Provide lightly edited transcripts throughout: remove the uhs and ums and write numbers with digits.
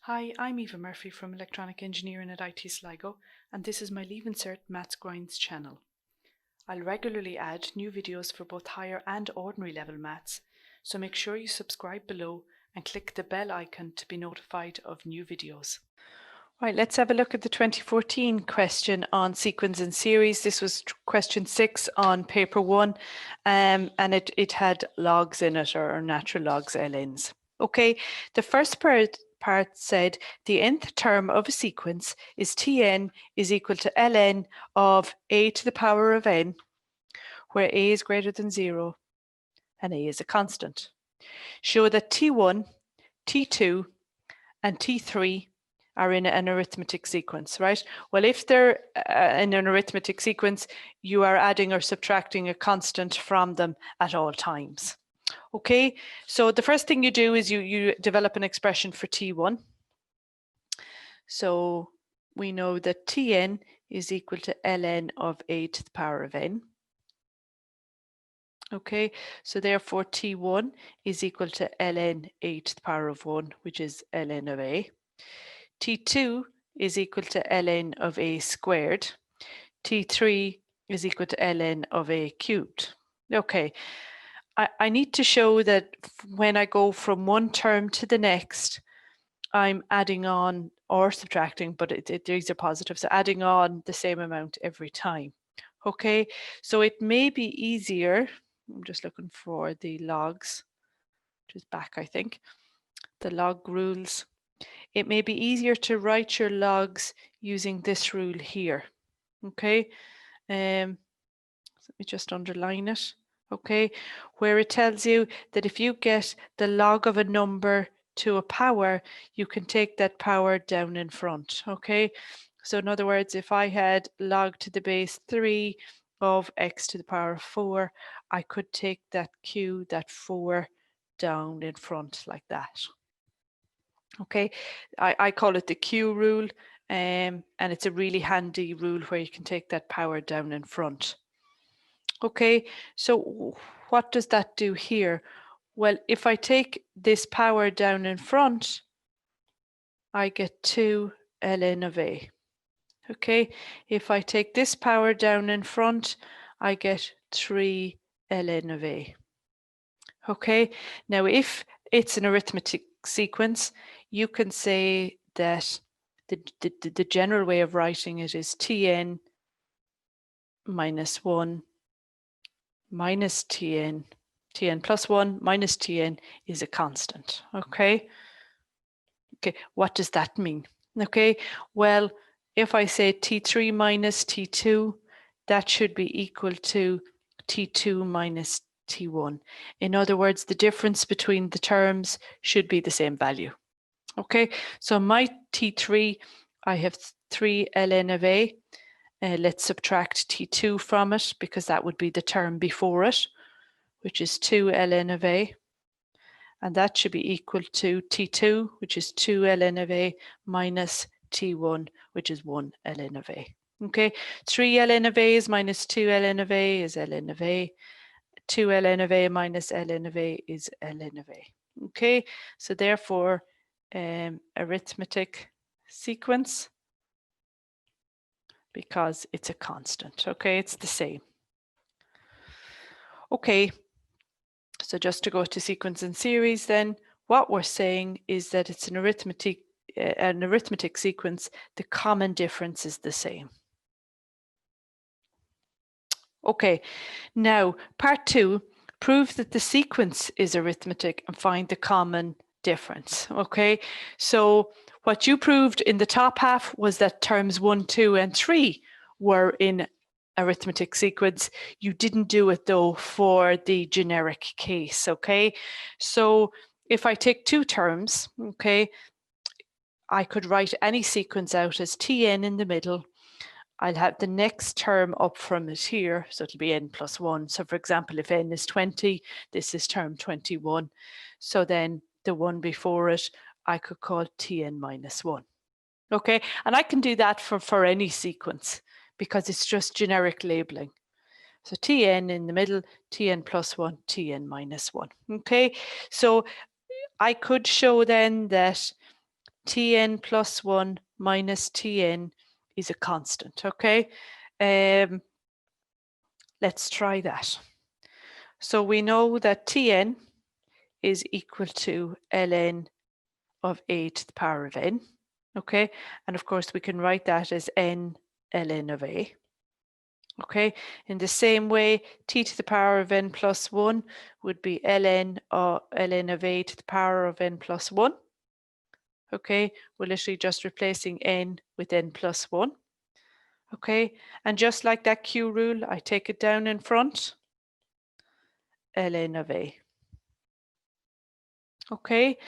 Hi, I'm Eva Murphy from Electronic Engineering at IT Sligo, and this is my Leaving Cert Maths Grinds channel. I'll regularly add new videos for both higher and ordinary level maths, so make sure you subscribe below and click the bell icon to be notified of new videos. Right, let's have a look at the 2014 question on sequence and series. This was question 6 on paper 1, and it had logs in it, or natural logs, LNs. Okay, the first part said the nth term of a sequence is Tn is equal to ln of a to the power of n, where a is greater than 0 and a is a constant. Show that T1, T2, and T3 are in an arithmetic sequence, right? Well, if they're in an arithmetic sequence, you are adding or subtracting a constant from them at all times. Okay, so the first thing you do is you develop an expression for T1. So we know that Tn is equal to ln of a to the power of n. Okay, so therefore T1 is equal to ln a to the power of 1, which is ln of a. T2 is equal to ln of a squared. T3 is equal to ln of a cubed. Okay, I need to show that when I go from one term to the next, I'm adding on or subtracting, but these are positive, so adding on the same amount every time. Okay, so it may be easier, I'm just looking for the logs, which is back, I think, the log rules. It may be easier to write your logs using this rule here. Okay, let me just underline it. Okay, where it tells you that if you get the log of a number to a power, you can take that power down in front. Okay, so in other words, if I had log to the base 3 of x to the power of 4, I could take that q, that 4, down in front like that. Okay, I call it the Q rule, and it's a really handy rule where you can take that power down in front. Okay, so what does that do here? Well, if I take this power down in front, I get 2 ln of a. Okay, if I take this power down in front, I get 3 ln of a. Okay, now if it's an arithmetic sequence, you can say that the general way of writing it is Tn minus 1 minus Tn, Tn plus 1 minus Tn is a constant. Okay, what does that mean? Okay, well, if I say T3 minus T2, that should be equal to T2 minus T1. In other words, the difference between the terms should be the same value. Okay, so my T3, I have 3 ln of a. Let's subtract T2 from it because that would be the term before it, which is 2 ln of a. And that should be equal to T2, which is 2 ln of a, minus T1, which is 1 ln of a. Okay, 3 ln of a is minus 2 ln of a is ln of a. 2 ln of a minus ln of a is ln of a. Okay, so therefore, arithmetic sequence, because it's a constant. Okay, it's the same. Okay, so just to go to sequence and series then, what we're saying is that it's an arithmetic sequence, the common difference is the same. Okay, now part 2, prove that the sequence is arithmetic and find the common difference. Okay, so what you proved in the top half was that terms 1, 2, and 3 were in arithmetic sequence. You didn't do it though for the generic case. Okay, so if I take two terms, okay, I could write any sequence out as Tn in the middle. I'll have the next term up from it here, so it'll be n plus 1. So for example, if n is 20, this is term 21. So then the one before it, I could call Tn minus 1. Okay, and I can do that for any sequence because it's just generic labeling. So Tn in the middle, Tn plus 1, Tn minus 1. Okay, so I could show then that Tn plus 1 minus Tn is a constant, okay? Let's try that. So we know that Tn is equal to ln of a to the power of n, okay? And of course we can write that as n ln of a. Okay, in the same way, t to the power of n plus 1 would be ln of a to the power of n plus 1. Okay, we're literally just replacing n with n plus 1. Okay, and just like that Q rule, I take it down in front, ln of a. Okay,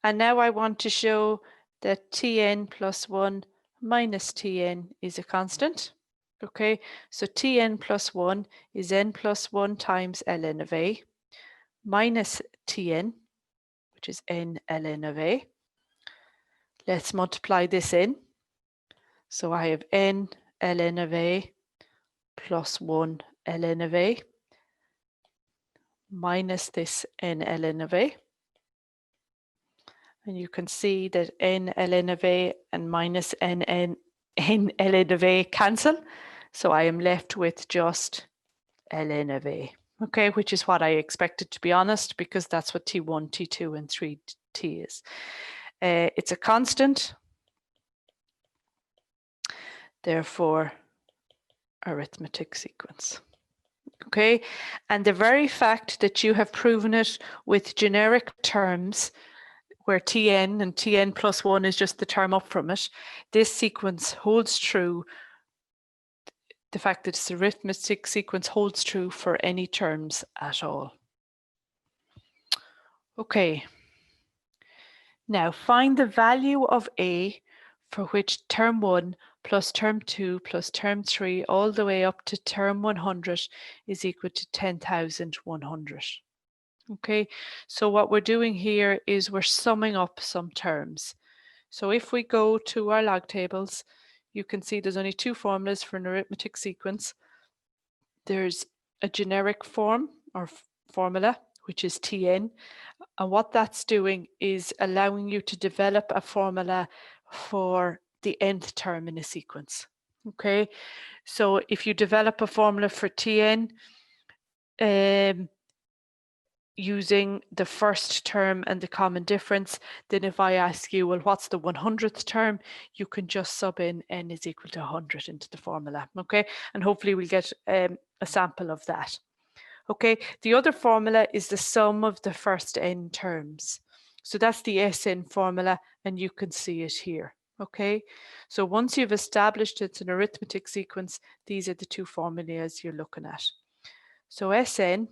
and now I want to show that Tn plus 1 minus Tn is a constant. Okay, so Tn plus 1 is n plus 1 times ln of a minus Tn, which is n ln of a. Let's multiply this in. So I have n ln of a plus 1 ln of a minus this n ln of a. And you can see that n ln of a and minus n ln of a cancel. So I am left with just ln of a, okay, which is what I expected, to be honest, because that's what T1, T2, and 3T is. It's a constant, therefore arithmetic sequence. Okay, and the very fact that you have proven it with generic terms where Tn and Tn plus 1 is just the term up from it, this sequence holds true. The fact that it's arithmetic sequence holds true for any terms at all. Okay, now find the value of a for which term 1 plus term 2 plus term 3 all the way up to term 100 is equal to 10,100. Okay, so what we're doing here is we're summing up some terms. So if we go to our log tables, you can see there's only two formulas for an arithmetic sequence. There's a generic form or formula, which is Tn. And what that's doing is allowing you to develop a formula for the nth term in a sequence. Okay, so if you develop a formula for Tn using the first term and the common difference, then if I ask you, well, what's the 100th term, you can just sub in n is equal to 100 into the formula. Okay, and hopefully we'll get a sample of that. Okay, the other formula is the sum of the first n terms. So that's the Sn formula, and you can see it here. Okay, so once you've established it's an arithmetic sequence, these are the two formulas you're looking at. So Sn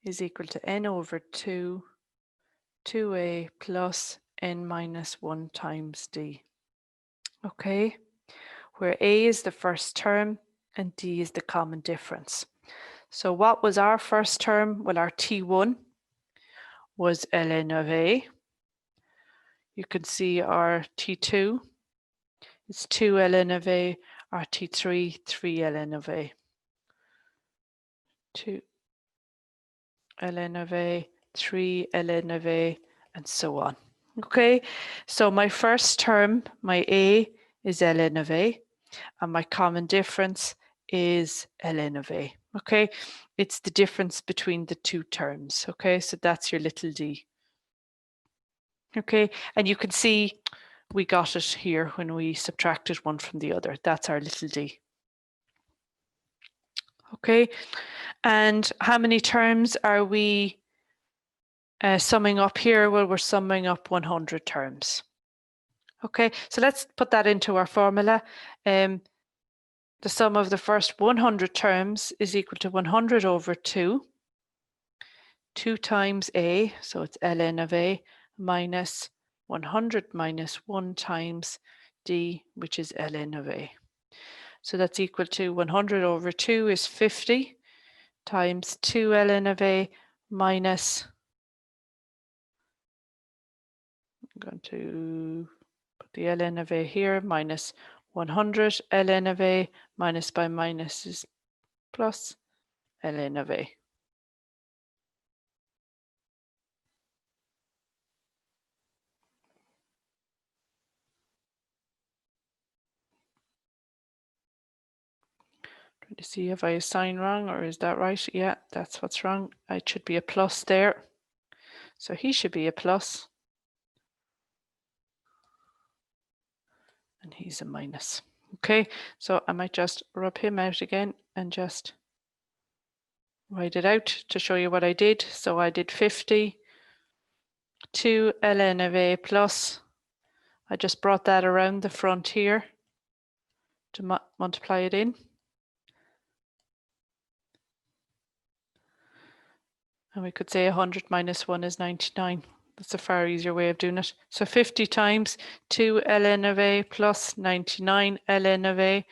is equal to n over 2, 2a plus n minus 1 times d. Okay, where a is the first term and d is the common difference. So what was our first term? Well, our T1 was ln of a. You can see our T2 is 2 ln of a, our T3, 3 ln of a. 2 ln of a, 3 ln of a, and so on. Okay, so my first term, my a, is ln of a, and my common difference is ln of a. Okay, it's the difference between the two terms. Okay, so that's your little d. Okay, and you can see we got it here when we subtracted one from the other. That's our little d. Okay, and how many terms are we summing up here? Well, we're summing up 100 terms. Okay, so let's put that into our formula. The sum of the first 100 terms is equal to 100 over 2. 2 times a, so it's ln of a, minus 100 minus 1 times d, which is ln of a. So that's equal to 100 over 2 is 50 times 2 ln of a minus, I'm going to put the ln of a here, minus 100 ln of a, minus by minus is plus ln of a. To see if I assign wrong, or is that right? Yeah, that's what's wrong. It should be a plus there. So he should be a plus. And he's a minus. Okay, so I might just rub him out again and just write it out to show you what I did. So I did 50 to ln of a plus. I just brought that around the front here to multiply it in. And we could say 100 minus 1 is 99. That's a far easier way of doing it. So 50 times 2 ln of a plus 99 ln of a.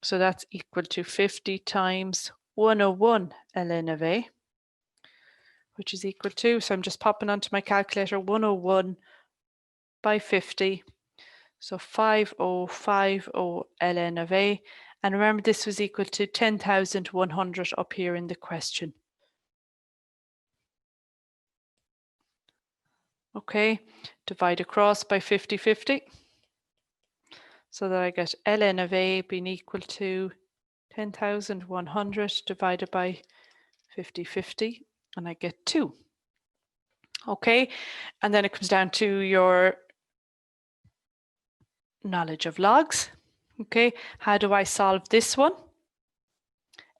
So that's equal to 50 times 101 ln of a, which is equal to, so I'm just popping onto my calculator, 101 by 50. So 5050 ln of a. And remember, this was equal to 10,100 up here in the question. Okay, divide across by 50/50, so that I get ln of a being equal to 10,100 divided by 50/50, and I get 2. Okay, and then it comes down to your knowledge of logs. Okay, how do I solve this one?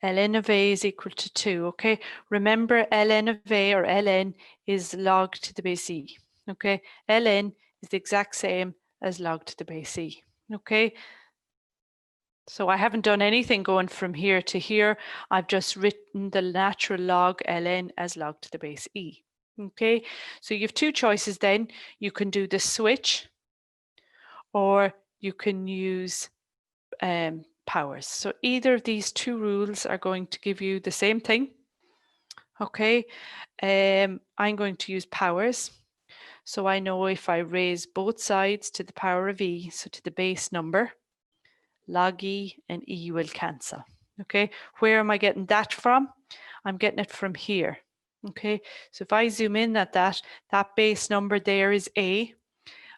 ln of a is equal to 2. Okay, remember ln of a, or ln, is log to the base e. Okay, ln is the exact same as log to the base e. Okay, so I haven't done anything going from here to here. I've just written the natural log ln as log to the base e. Okay, so you have two choices then. You can do the switch, or you can use powers. So either of these two rules are going to give you the same thing. Okay, I'm going to use powers. So I know if I raise both sides to the power of e, so to the base number, log e and e will cancel. Okay, where am I getting that from? I'm getting it from here. Okay, so if I zoom in at that base number there is a,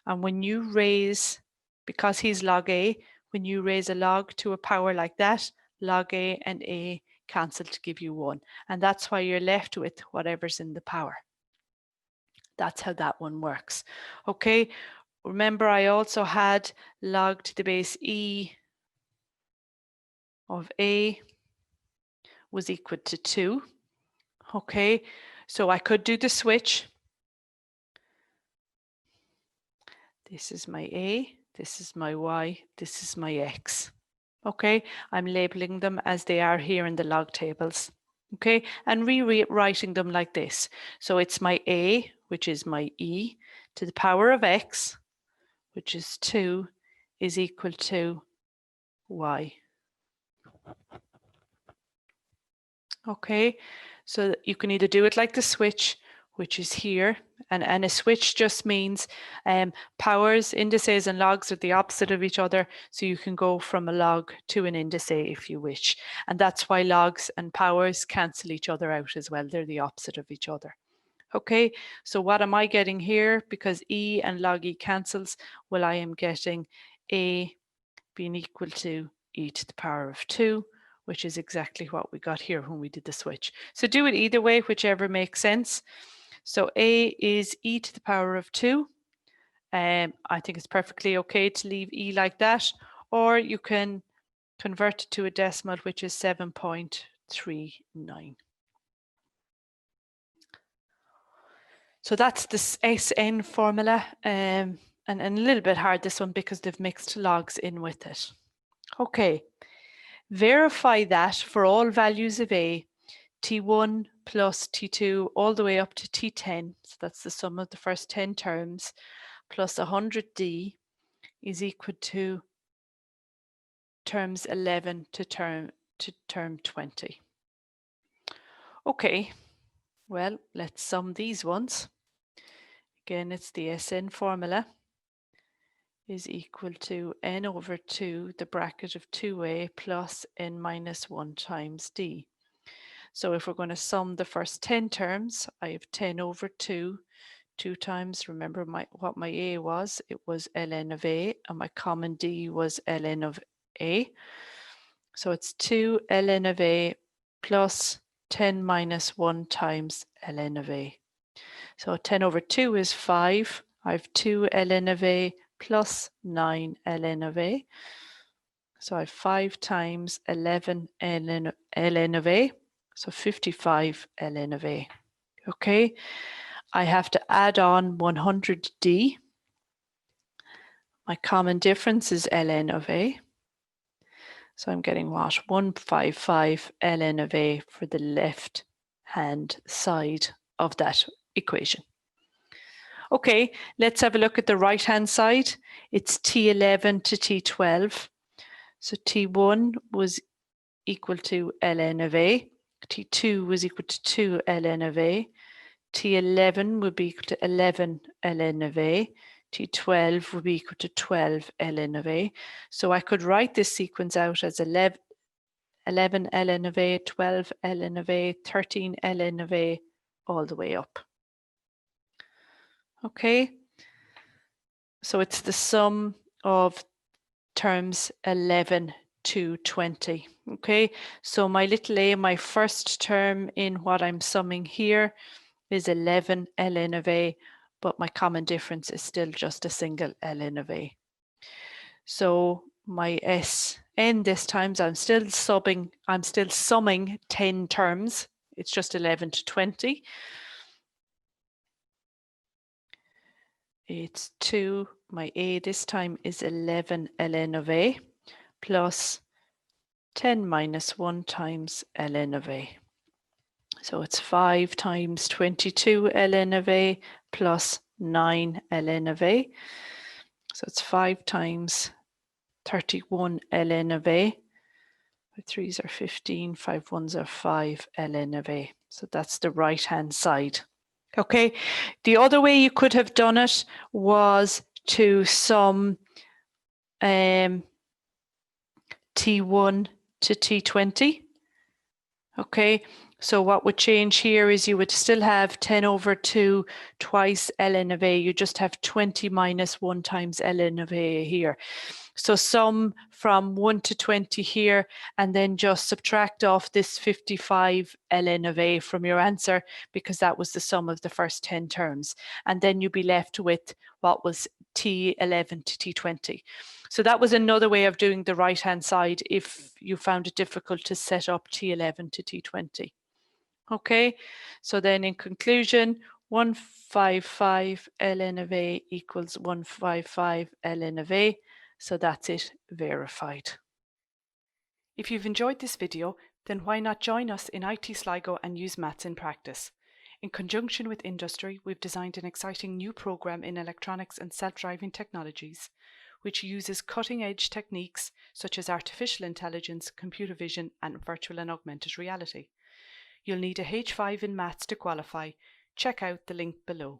and when you raise, because he's log a, when you raise a log to a power like that, log a and a cancel to give you 1. And that's why you're left with whatever's in the power. That's how that one works. Okay, remember I also had log to the base e of a was equal to 2. Okay, so I could do the switch. This is my a, this is my y, this is my x. Okay, I'm labeling them as they are here in the log tables. Okay, and rewriting them like this. So it's my a, which is my e, to the power of x, which is 2, is equal to y. Okay, so you can either do it like the switch, which is here, and a switch just means powers, indices and logs are the opposite of each other, so you can go from a log to an indice if you wish, and that's why logs and powers cancel each other out as well. They're the opposite of each other. Okay, so what am I getting here? Because e and log e cancels, well, I am getting a being equal to e to the power of 2, which is exactly what we got here when we did the switch. So do it either way, whichever makes sense. So a is e to the power of 2. I think it's perfectly okay to leave e like that, or you can convert it to a decimal, which is 7.39. So that's the SN formula, and a little bit hard, this one, because they've mixed logs in with it. Okay, verify that for all values of a, T1 plus T2 all the way up to T10, so that's the sum of the first 10 terms, plus 100D is equal to terms 11 to term 20. Okay, well, let's sum these ones. Again, it's the SN formula is equal to n over 2, the bracket of 2a plus n minus 1 times d. So if we're going to sum the first 10 terms, I have 10 over 2, 2 times, remember what my a was, it was ln of a, and my common d was ln of a. So it's 2 ln of a plus 10 minus 1 times ln of a. So 10 over 2 is 5. I have 2 ln of a plus 9 ln of a. So I have 5 times 11 ln of a. So 55 ln of a. Okay, I have to add on 100d. My common difference is ln of a. So I'm getting what? 155 ln of a for the left hand side of that equation. Okay, let's have a look at the right hand side. It's T11 to T12. So T1 was equal to ln of a. T2 was equal to 2 ln of a. T11 would be equal to 11 ln of a. T12 would be equal to 12 ln of a. So I could write this sequence out as 11 ln of a, 12 ln of a, 13 ln of a, all the way up. Okay, so it's the sum of terms 11 to 20. Okay, so my little a, my first term in what I'm summing here is 11 ln of a, but my common difference is still just a single ln of a. So my Sn this time, I'm still summing 10 terms. It's just 11 to 20. It's 2, my a this time is 11 ln of a plus 10 minus 1 times ln of a. So it's 5 times 22 ln of a plus 9 ln of a. So it's 5 times 31 ln of a. 5 3s are 15, 5 1s are 5 ln of a. So that's the right hand side. Okay, the other way you could have done it was to sum T1 to T20. Okay, so what would change here is you would still have 10 over 2 twice ln of a. You just have 20 minus 1 times ln of a here. So sum from 1 to 20 here, and then just subtract off this 55 ln of a from your answer, because that was the sum of the first 10 terms. And then you'd be left with what was T11 to T20. So that was another way of doing the right-hand side if you found it difficult to set up T11 to T20. Okay, so then in conclusion, 155 ln of a equals 155 ln of a. So that's it, verified. If you've enjoyed this video, then why not join us in IT Sligo and use maths in practice. In conjunction with industry, we've designed an exciting new program in electronics and self-driving technologies, which uses cutting-edge techniques such as artificial intelligence, computer vision, and virtual and augmented reality. You'll need a H5 in maths to qualify. Check out the link below.